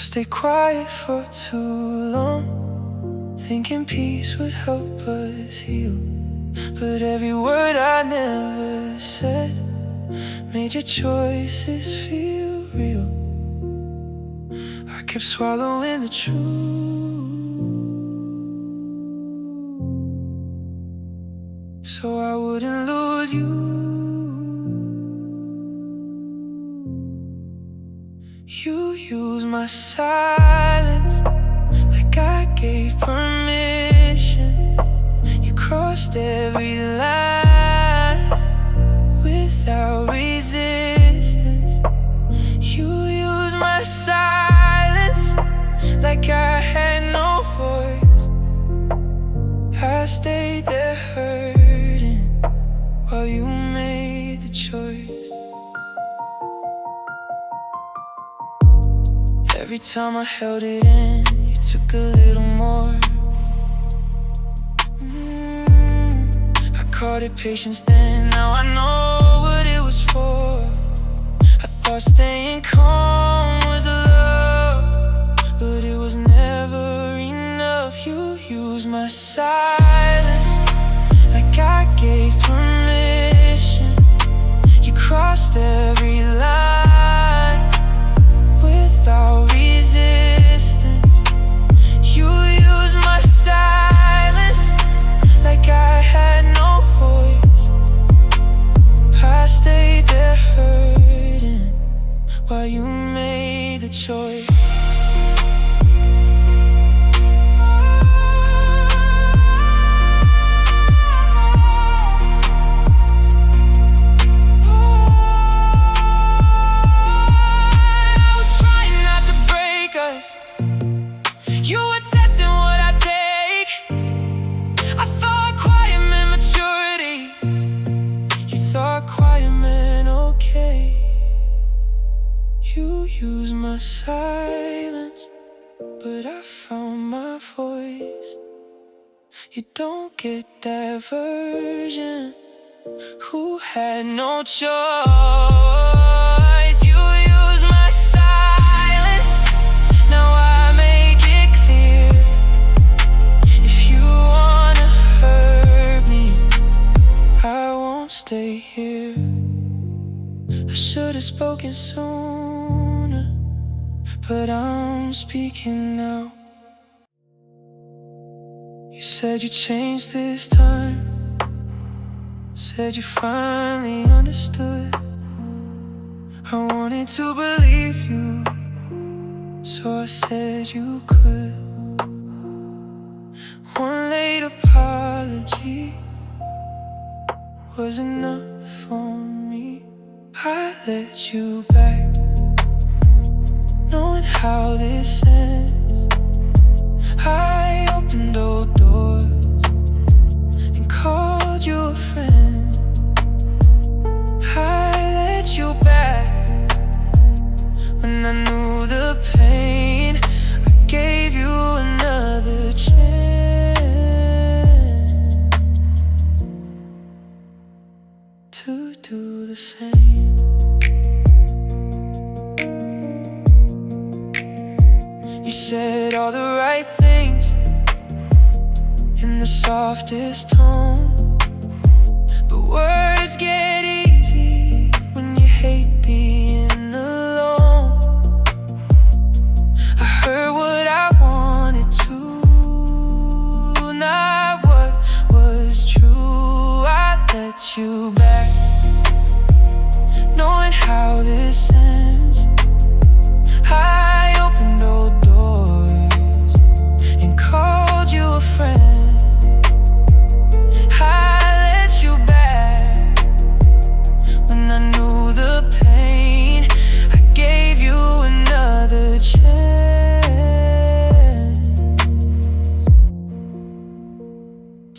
stayed quiet for too long, thinking peace would help us heal. But every word I never said made your choices feel real. I kept swallowing the truth so I wouldn't lose you. You used my silence like I gave permission. You crossed every line without resistance. You used my silence like I had no voice. I stayed there hurting while you made the choice. Every time I held it in, you took a little more. I called it patience then, now I know what it was for. I thought staying calm was love, but it was never enough. You used my silence like I gave permission. You crossed every line without resistance. You used my silence like I had no voice. I stayed there hurting while you made the choice. You were testing what I take. I thought quiet meant maturity. You thought quiet meant okay. You used my silence, but I found my voice. You don't get that version who had no choice. You used my silence, now I make it clear. If you wanna hurt me, I won't stay here. I should've spoken sooner, but I'm speaking now. You said you changed this time, said you finally understood. I wanted to believe you, so I said you could. One late apology was enough for me. I let you back, knowing how this ends. I opened old doors and called you a friend. I let you back when I knew the pain. I gave you another chance to do the same. You said all the right things in the softest tone, but words get easy when you hate being alone. I heard what I wanted to, not what was true. I let you back, knowing how this ends. I opened old doors and called you a friend. I let you back when I knew the pain. I gave you another chance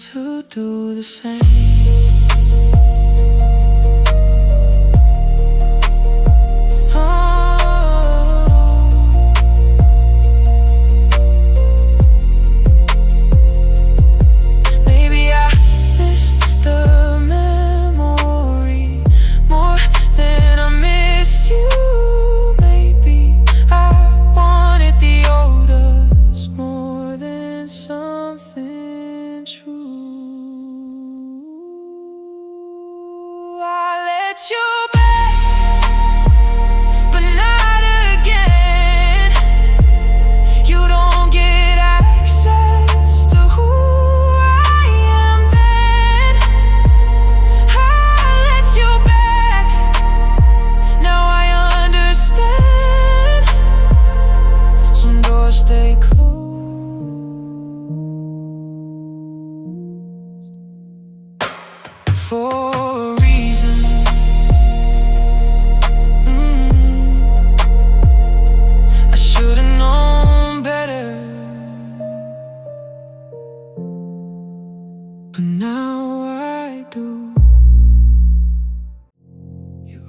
to do the same.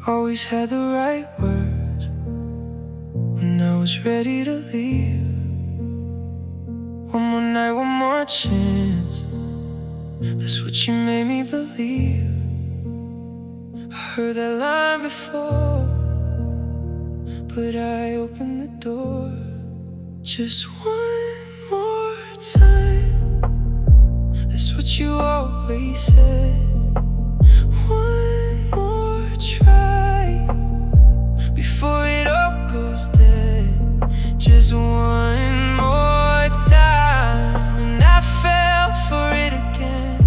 always had the right words when I was ready to leave. One more night, one more chance, that's what you made me believe. I heard that line before, but I opened the door. Just one more time, that's what you always said. One more try before it all goes dead. Just one more time, and I fell for it again.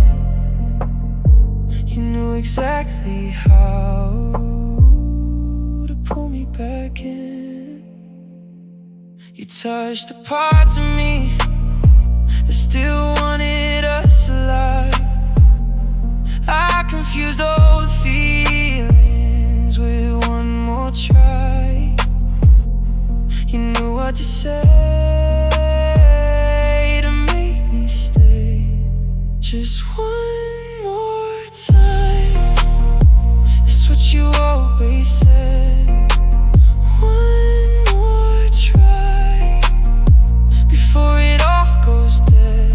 You knew exactly how to pull me back in. You touched the parts of me that still wanted us alive. I confused all the feelings with one more try. You knew what to say to make me stay. Just one more time, that's what you always said. One more try before it all goes dead.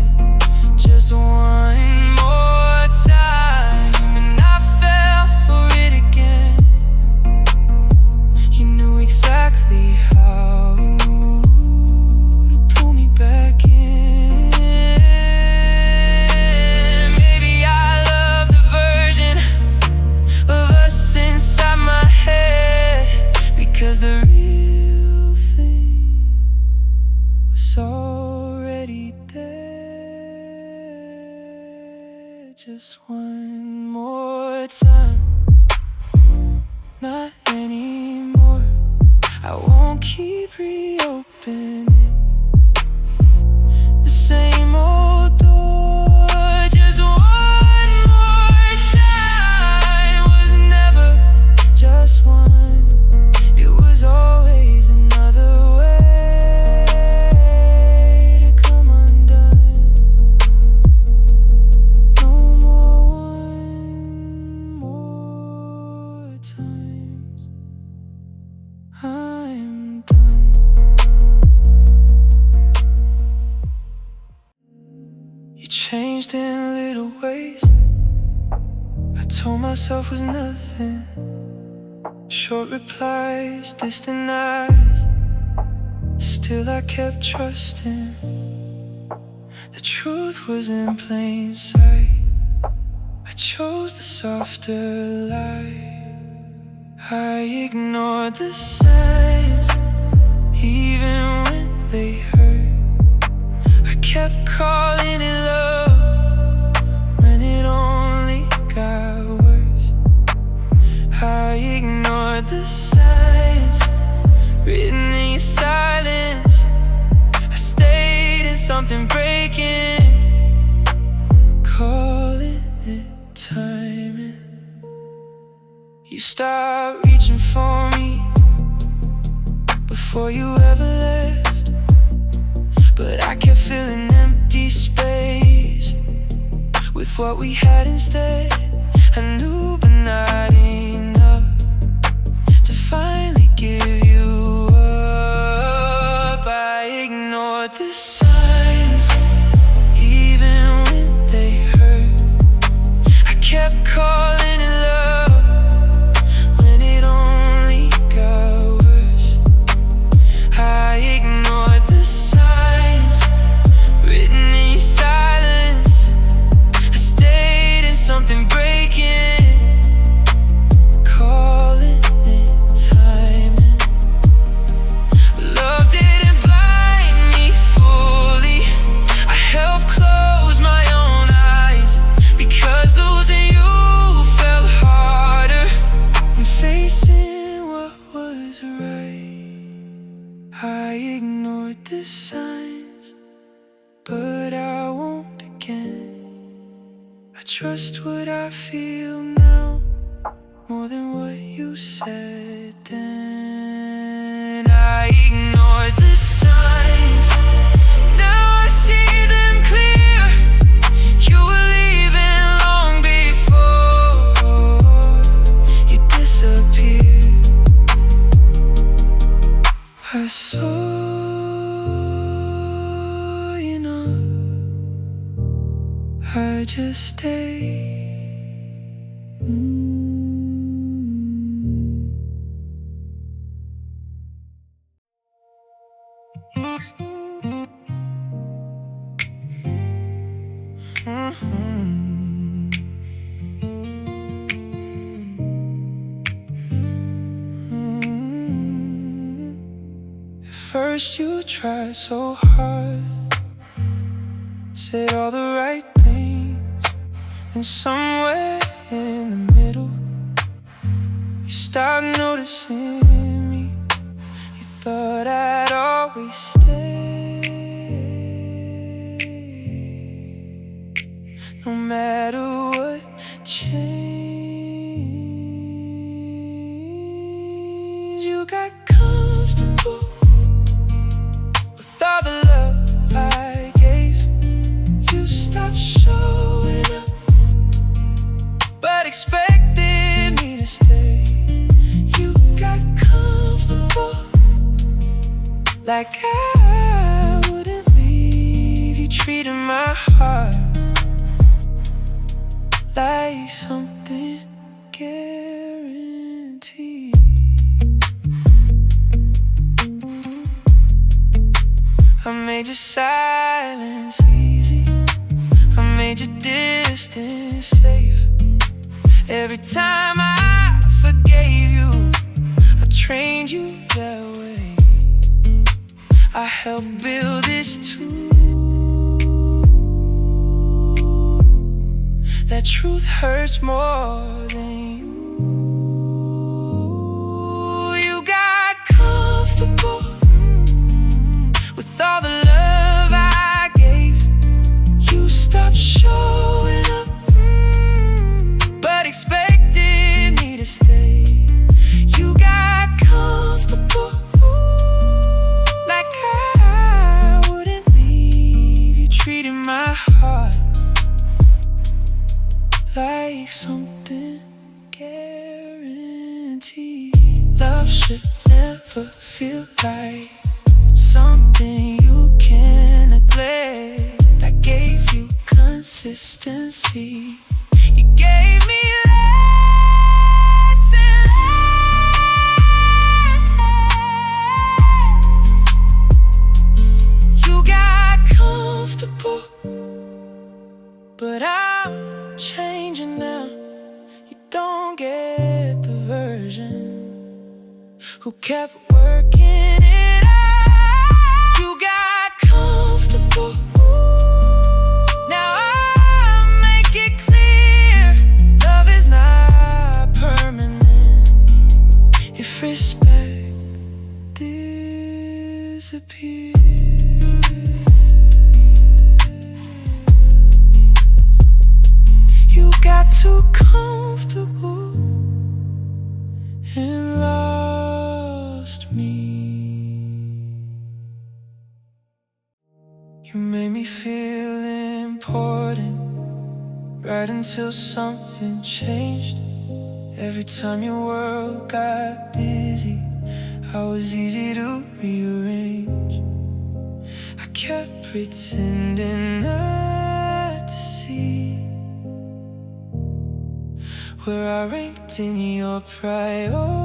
Just one more time, and I fell for it again. You knew exactly how to pull me back in. Maybe I love the version of us inside my head, because the real thing was already dead. Just one more time, not anymore. I won't keep reopening the same old door. Just one more time was never just one. It was always another way to come undone. No more, one more times. I'm done. You changed in little ways I told myself was nothing. Short replies, distant eyes, still I kept trusting. The truth was in plain sight. I chose the softer light. I ignored the signs, even when they hurt. I kept calling it love when it only got worse. I ignored the signs written in your silence. I stayed in something breaking, calling it timing. You stopped reaching for me before you ever left, but I kept filling empty space with what we had instead. I knew, but not enough to finally give you up. I ignored the signs, even when they hurt. I kept calling it love when it only got worse. I ignored the signs written in your silence. I stayed in something breaking, calling it timing. Love didn't blind me fully. I helped close my own eyes, because losing you felt harder than facing what was right. I ignored the signs, but I won't again. I trust what I feel now more than what you said then. I ignored the signs, now I see them clear. You were leaving long before you disappeared. just stay. At first you tried so hard, said all the right things, and somewhere in the middle you stopped noticing me. You thought I'd always stay, no matter what changed. You got comfortable with all the love I gave. You stopped showing up, but expected me to stay. You got comfortable, like I wouldn't leave. You treated my heart like something guaranteed. I made your silence easy, I made your distance safe. Every time I forgave you, I trained you that way. I helped build this too. That truth hurts more than you. You got comfortable with all the love I gave. You stopped showing up, but expected me to stay. You got comfortable, like I wouldn't leave. You treated my heart like something guaranteed. Love should never feel like something you can neglect. I gave you consistency, you gave me less and less. You got comfortable, but I'm changing now. You don't get the version who kept working it out. You got comfortable, now I make it clear. Love is not permanent if respect disappears. You got too comfortable and lost me. You made me feel important, right until something changed. Every time your world got busy, I was easy to rearrange. I kept pretending not to see where I ranked in your priorities.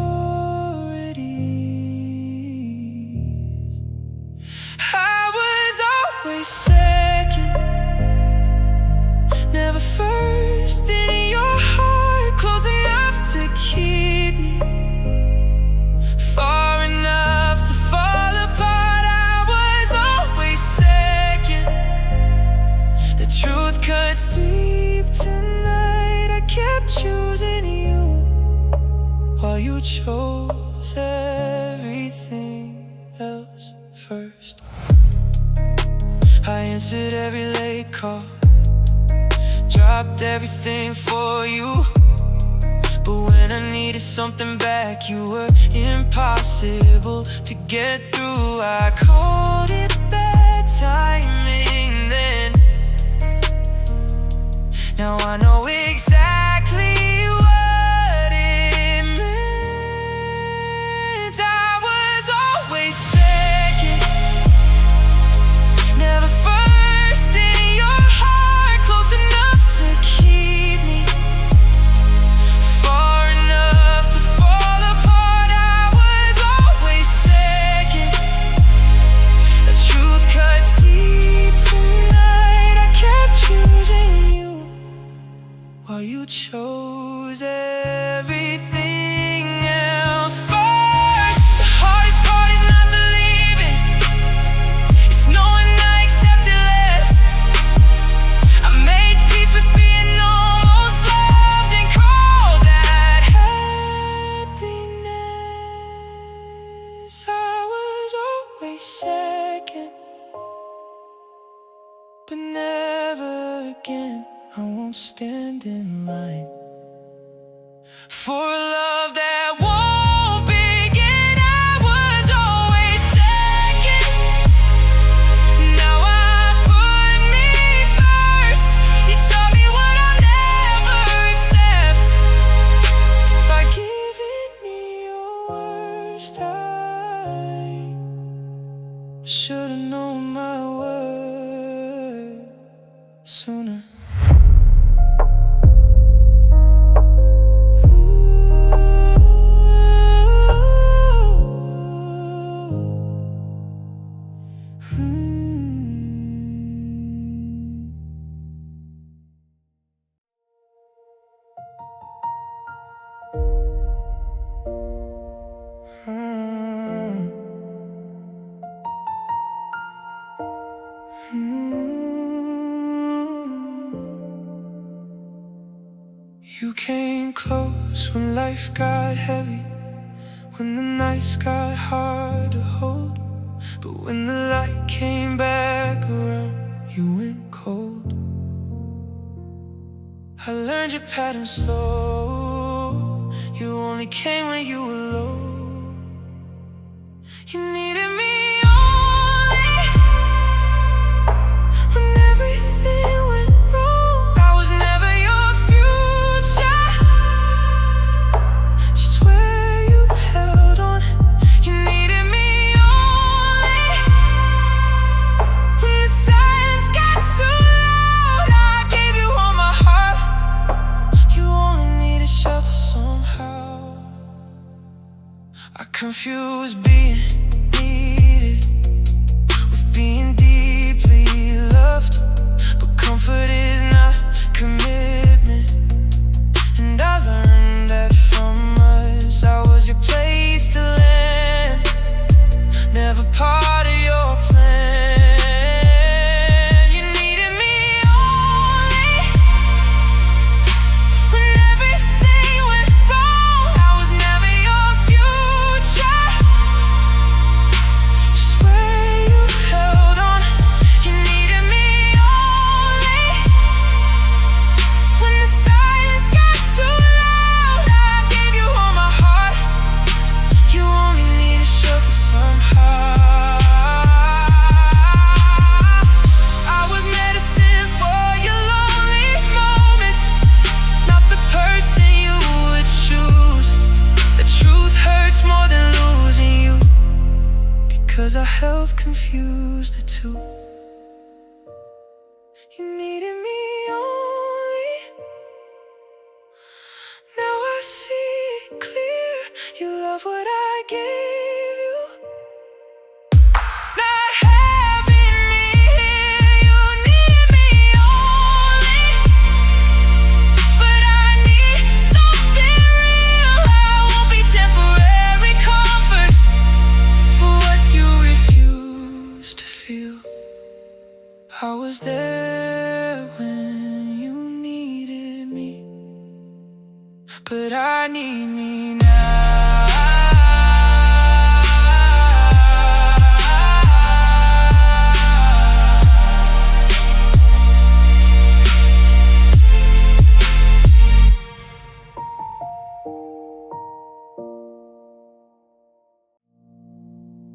I was always second, never first in your heart. Close enough to keep me, far enough to fall apart. I was always second, the truth cuts deep tonight. I kept choosing you while you chose everything else first. I answered every late call, dropped everything for you. But when I needed something back, you were impossible to get through. I called it bad timing then. Now I know exactly what it meant. I was always second, never first in your heart. Close enough to stand in line for a love that won't begin. I was always second, now I put me first. You taught me what I'll never accept by giving me your worst. I should've known my worth sooner. You came close when life got heavy, when the nights got hard to hold. But when the light came back around, you went cold. I learned your pattern slow. You only came when you were low. You needed me only when everything went wrong. I was never your future, just where you held on. You needed me only when the silence got too loud. I gave you all my heart. You only needed shelter somehow. I confused being needed with being deeply loved, but comfort is not commitment. And I learned that from us. I was your place to land, never part of your plan. You needed me only when everything went wrong. I was never your future, just where you held on. You needed me only when the silence got too loud. I gave you all my heart. You only needed shelter somehow. I was medicine for your lonely moments, not the person you would choose. The truth hurts more than losing you, because I helped confuse the two. You needed me only, now I see it clear. You love what I gave you, not having me here. You need me only, but I need something real. I won't be temporary comfort for what you refuse to feel. I was there when you needed me, but I need me now.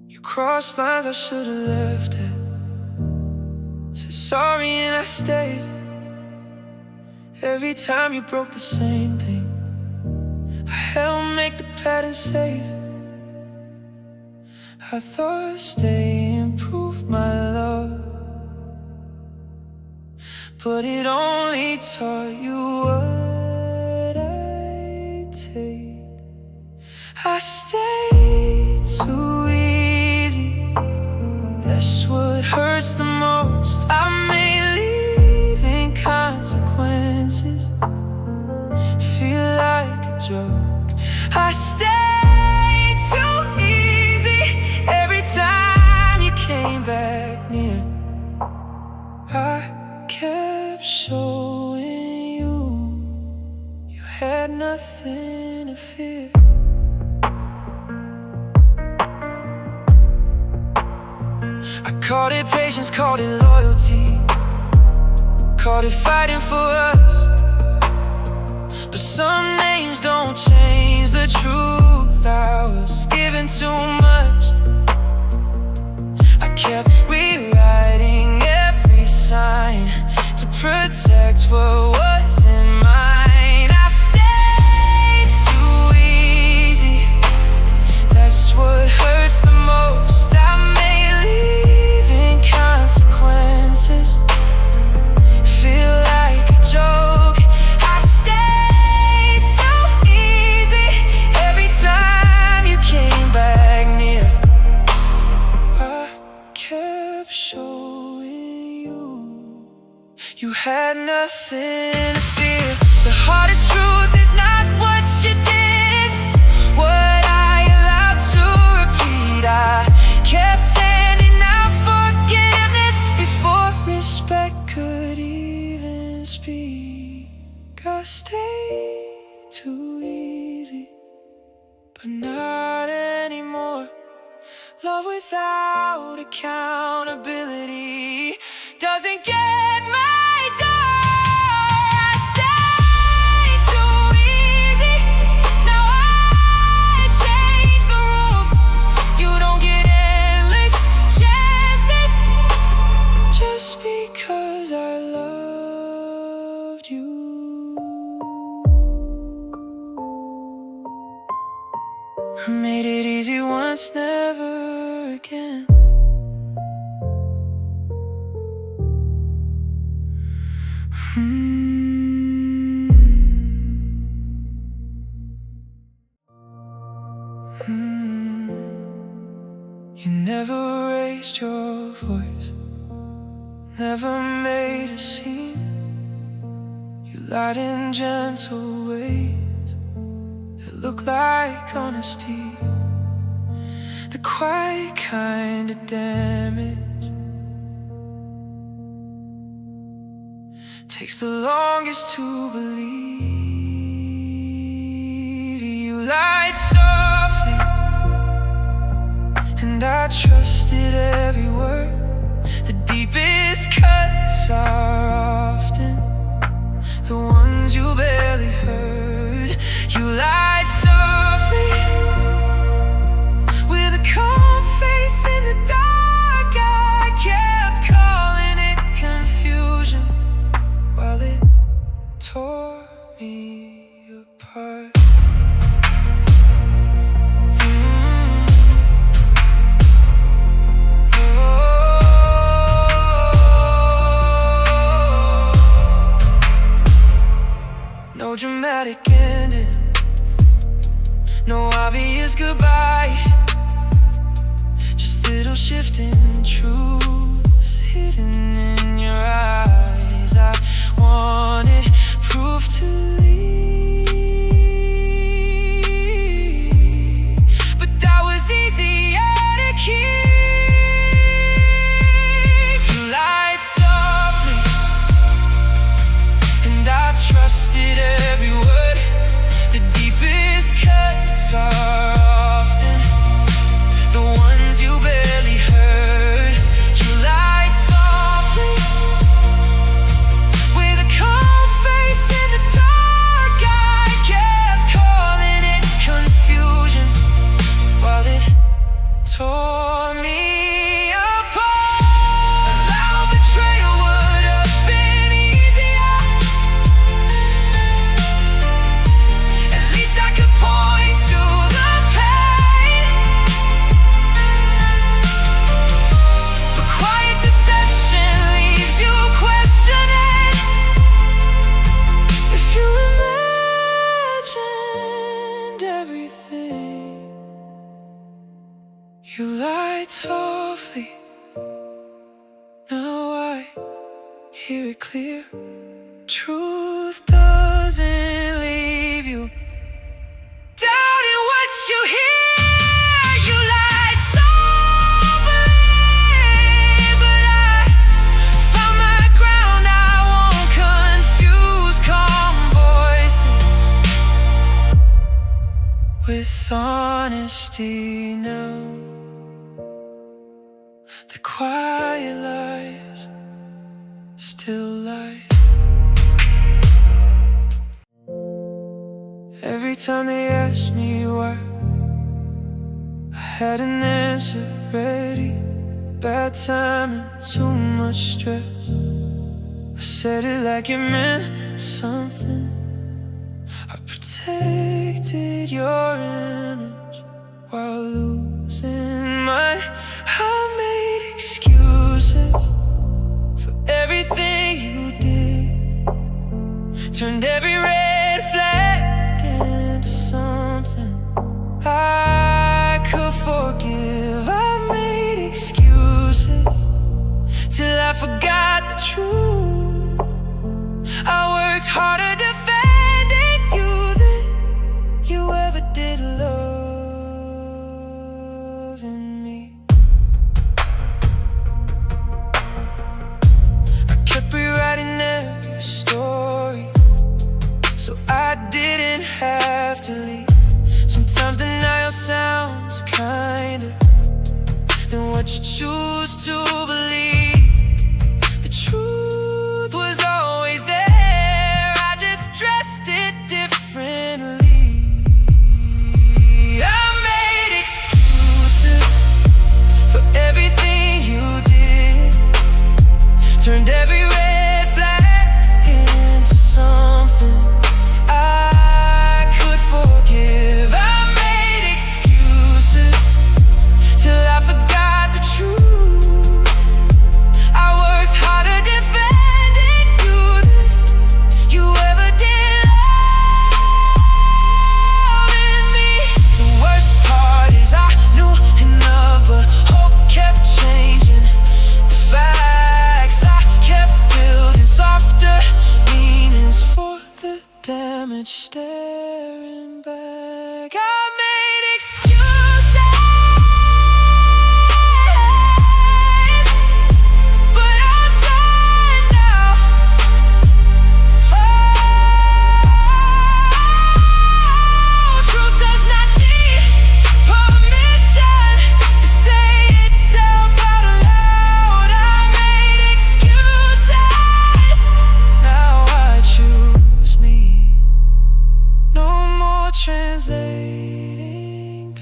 You crossed lines I should've left it. Said sorry and I stayed. Every time you broke the same thing, I helped make the pattern safe. I thought stay improved my love, but it only taught you what I take. I stayed too easy, that's what hurts the most. I may leave in consequences, feel like a joke. I stayed too easy every time you came back near. I kept showing you had nothing to fear. I called it patience, called it loyalty, called it fighting for us. but some names don't change the truth. I was given too much. I kept rewriting every sign to protect what wasn't mine. I stayed too easy. That's what hurts the most. I may leave in consequences, feel like a joke. I stayed too easy. Every time you came back near, I kept showing you had nothing to fear. The hardest truth is not what you did, it's what I allowed to repeat. I kept handing out forgiveness before respect could even speak. I stayed too easy, but not anymore. Love without accountability doesn't get my door. I stayed too easy. Now I change the rules. You don't get endless chances just because I loved you. I made it easy once, never again. You never raised your voice, never made a scene. You lied in gentle ways that look like honesty, the quiet kind of damage takes the longest to believe. You lied softly, and I trusted every word. The deepest cuts are often the ones you barely heard. You lied softly, with a calm face in the dark. I kept calling it confusion while it tore me apart. No dramatic ending, no obvious goodbye, just little shifting truths hidden in your eyes. I wanted proof to leave, but that was easier to keep. You lied softly, and I trusted every word. The deepest cuts are often the ones you barely heard. You lied softly, with a calm face in the dark. I kept calling it confusion while it tore me apart. Allow betrayal would have been easier. At least I could point to the pain. But quiet deception leaves you questioning if you imagined everything. You lied softly, now I hear it clear. Truth doesn't leave you doubting what you hear. You lied softly, but I found my ground. I won't confuse calm voices with honesty now. The quiet lies still lie. time they asked me why, I had an answer ready. Bad timing, too much stress. I said it like it meant something. I protected your image while losing mine. I made excuses for everything you did, turned every red flag into something I could forgive. I made excuses till I forgot the truth. I worked harder defending you than you ever did loving me. I kept rewriting every story so I didn't have to leave. Sometimes denial sounds kinder than what you choose to believe. The truth was always there, I just dressed it differently. I made excuses for everything you did, turned every red flag into something I could forgive. I made excuses till I forgot the truth. I worked harder defending you than you ever did loving me. The worst part is I knew enough, but hope kept changing the facts. I kept building softer meanings for the damage staring back. I made excuses, but I'm done now. Oh, truth does not need permission to say itself out loud. I made excuses, now I choose me. No more translating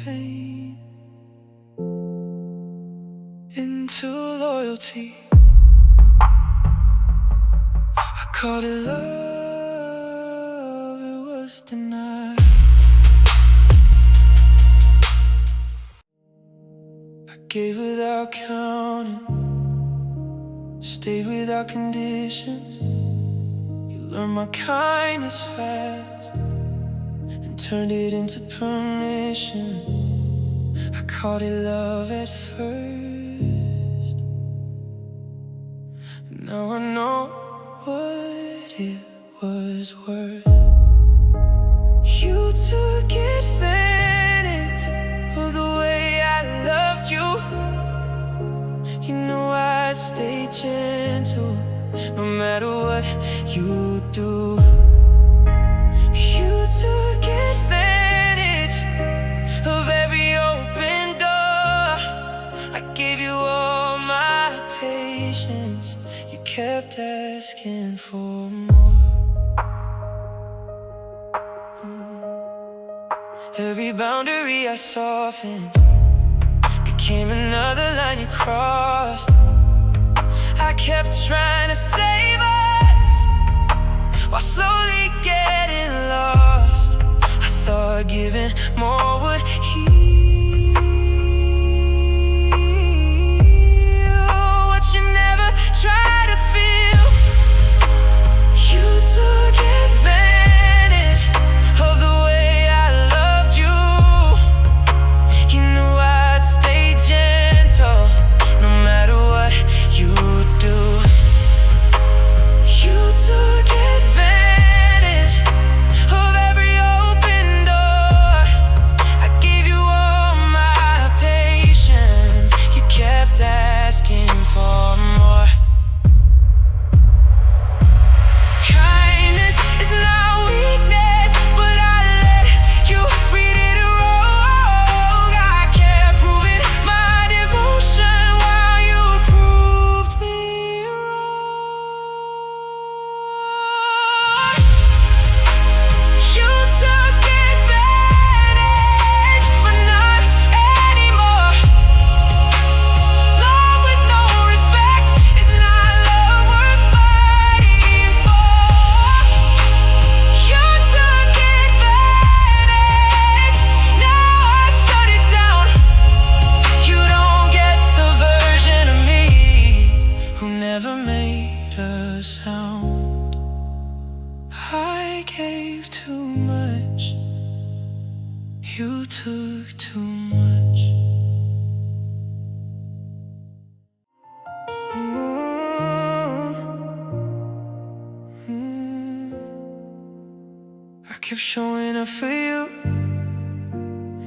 pain into loyalty. I called it love, it was denied. I gave without counting, stayed without conditions. You learned my kindness fast and turned it into permission. I called it love at first, and now I know what it was worth. You took advantage of the way I loved you. You knew I'd stay gentle no matter what you do. You took advantage of every open door. I gave you all my patience, you kept asking for more. Every boundary I softened became another line you crossed. I kept trying to save us while slowly getting lost. I thought giving more would heal what you never tried to feel. You took advantage of the way I loved you. You knew I'd stay gentle no matter what you do. You took advantage of every open door. kept showing up for you,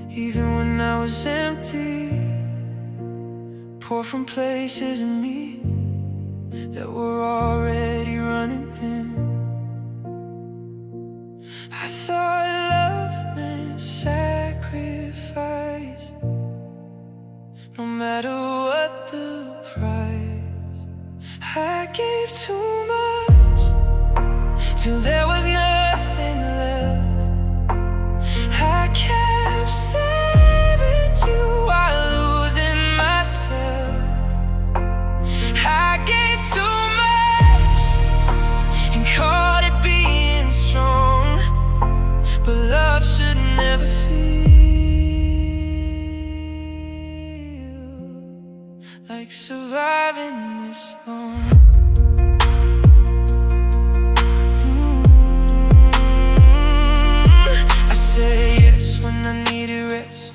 even when I was empty. Pour from places in me that were already running thin. I thought love meant sacrifice, no matter what the price. I gave too much till there was nothing left. I kept saving you while losing myself. I gave too much and called it being strong, but love should never feel like surviving this long. I say yes when I needed rest,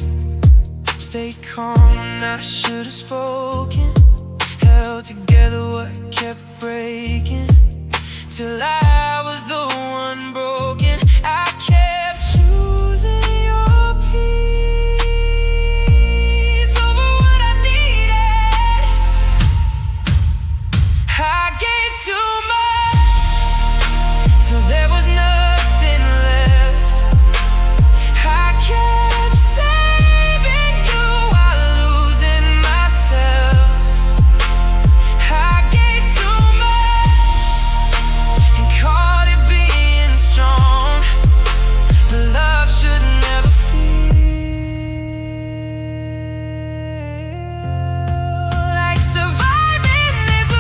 stay calm when I should've spoken, held together what kept breaking, till I was the one broken. I kept choosing your peace over what I needed. I gave too much till there was nothing left. I kept saving you while losing myself. I gave too much and called it being strong, but love should never feel like surviving this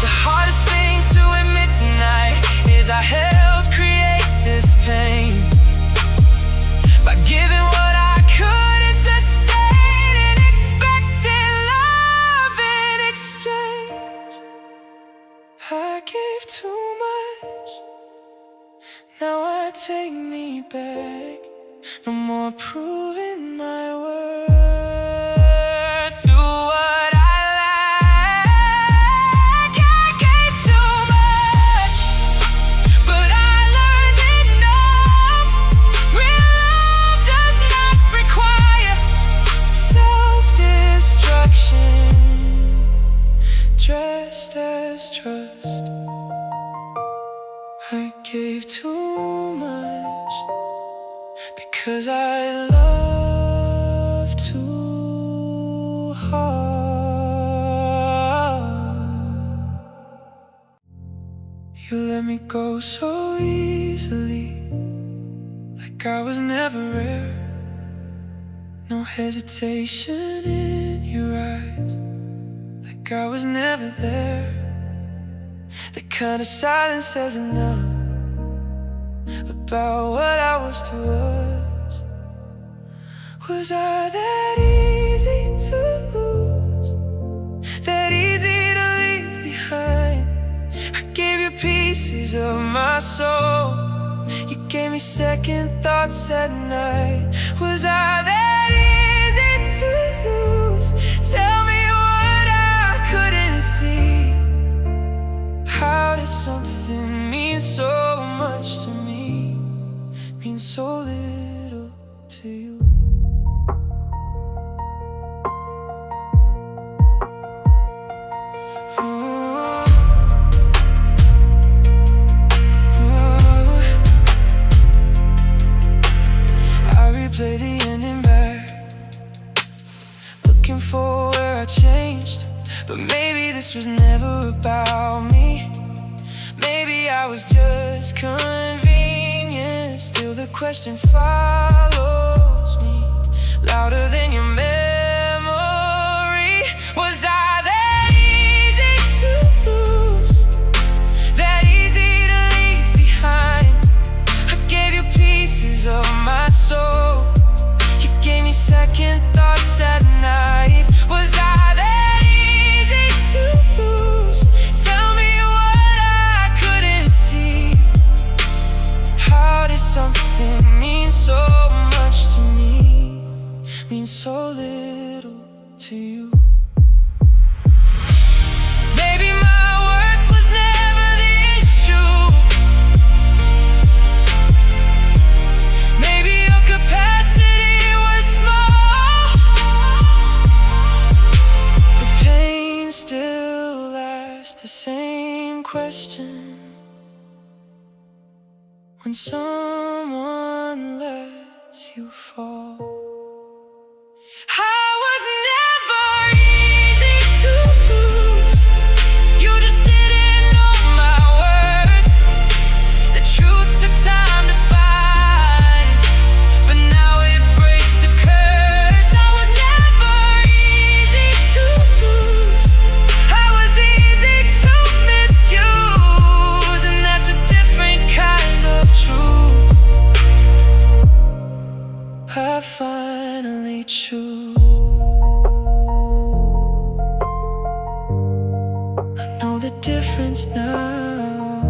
The hardest thing to admit tonight is I helped create this pain by giving what I couldn't sustain and expecting love in exchange. I gave too much, now I take me back. No more proving my worth through what I lack. I gave too much, but I learned enough. Real love does not require self-destruction dressed as trust. I gave too much because I love too hard. You let me go so easily, like I was never rare. No hesitation in your eyes, like I was never there. The kind of silence says enough about what I was to us. Was I that easy to lose, that easy to leave behind? I gave you pieces of my soul, you gave me second thoughts at night. Was I that easy to lose? Tell me what I couldn't see. How did something mean so much to me mean so little to you? I replay the ending back, looking for where I changed. But maybe this was never about me. Maybe I was just convenient. Still the question follows me, louder than your memory. Was I that easy to lose, that easy to leave behind? I gave you pieces of my soul, you gave me second thoughts at night. Was I that easy to lose? Tell me what I couldn't see. How did something mean ask the same question when someone lets you fall. I was never easy to lose. You just didn't know my worth. The truth took time to find, but now it breaks the curse. I was never easy to lose. I was easy to misuse, and that's a different kind of truth. I finally choose. I know the difference now.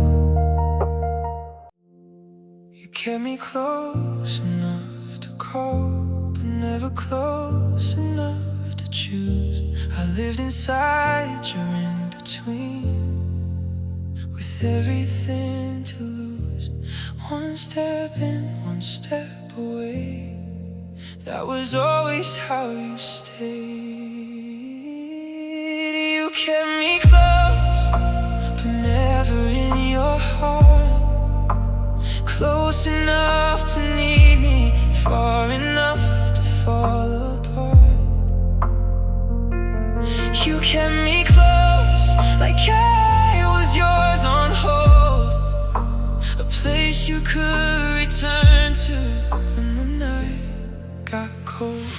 You kept me close enough to call, but never close enough to choose. I lived inside your in-between, with everything to lose. One step in, one step away. That was always how you stayed. You kept me close, but never in your heart. Close enough to need me, far enough to fall apart. You kept me close, like I was yours on hold. A place you could return to when the night got cold.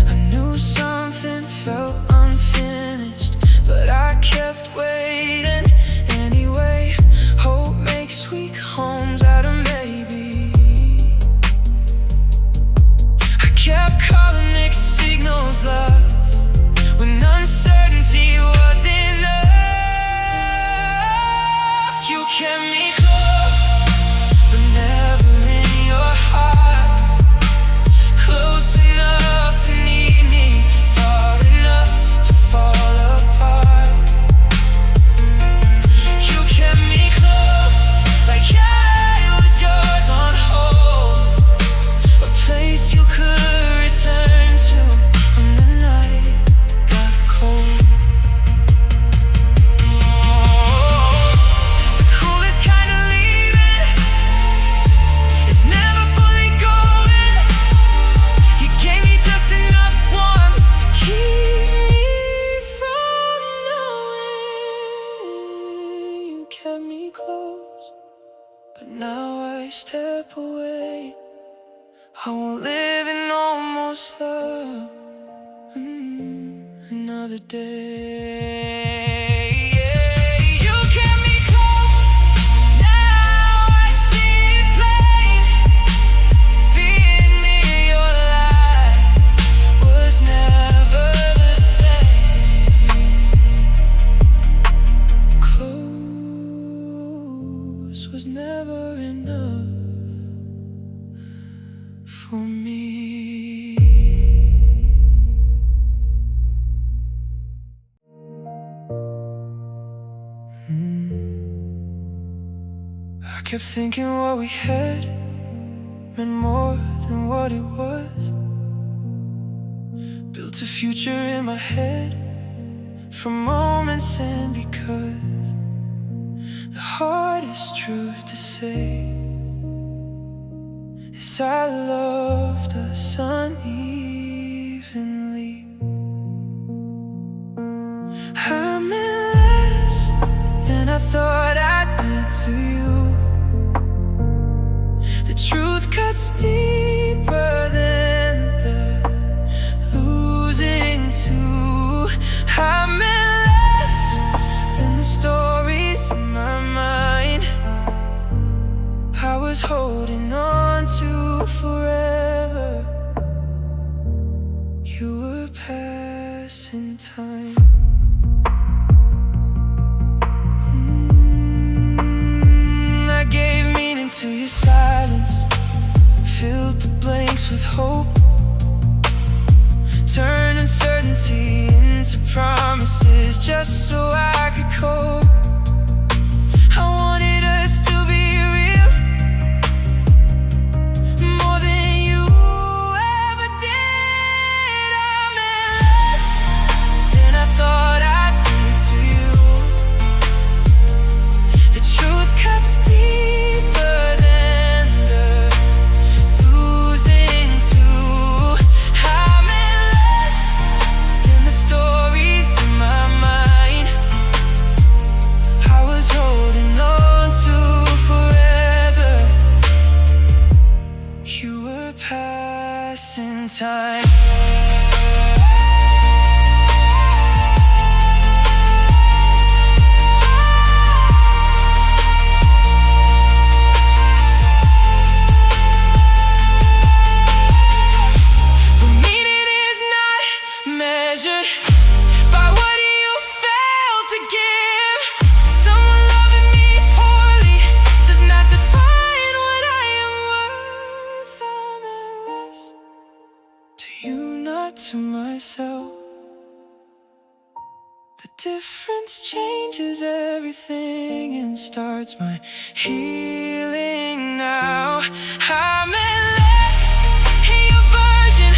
I knew something felt unfinished, but I kept waiting anyway. Hope makes weak homes out of maybe. I kept calling mixed signals love when uncertainty was enough. You kept me close, but never in your heart. Close enough to need me, far enough to fall apart. You kept me close, like I was yours on hold. A place you could return to when the night got cold. The coolest kind of leaving is never fully going. You gave me just enough warmth to keep me from knowing. You kept me close, but now I step away. I won't live in almost love another day. You kept me close, now I see it plain. Being near your light was never the same. Close was never enough for me. I kept thinking what we had meant more than what it was. Built a future in my head from moments and because the hardest truth to say is I loved us unevenly. I meant less than I thought I did to you. The truth cuts deeper than the losing too. I meant less than the stories in my mind I was holding on to forever. You were passing time. I gave meaning to your silence, filled the blanks with hope, turned uncertainty into promises just so I could cope. I wanted us to be real, more than you ever lost in time. But meaning is not measured by what you fail to give. Someone loving me poorly does not define what I am worth. I'm endless to you, not to myself. The difference changes everything and starts my healing now. I'm endless in your version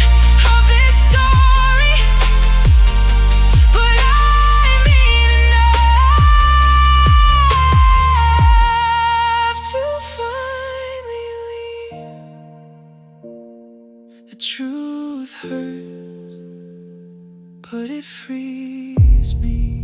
of this story, but I mean enough to finally leave. The truth hurts, but it frees me.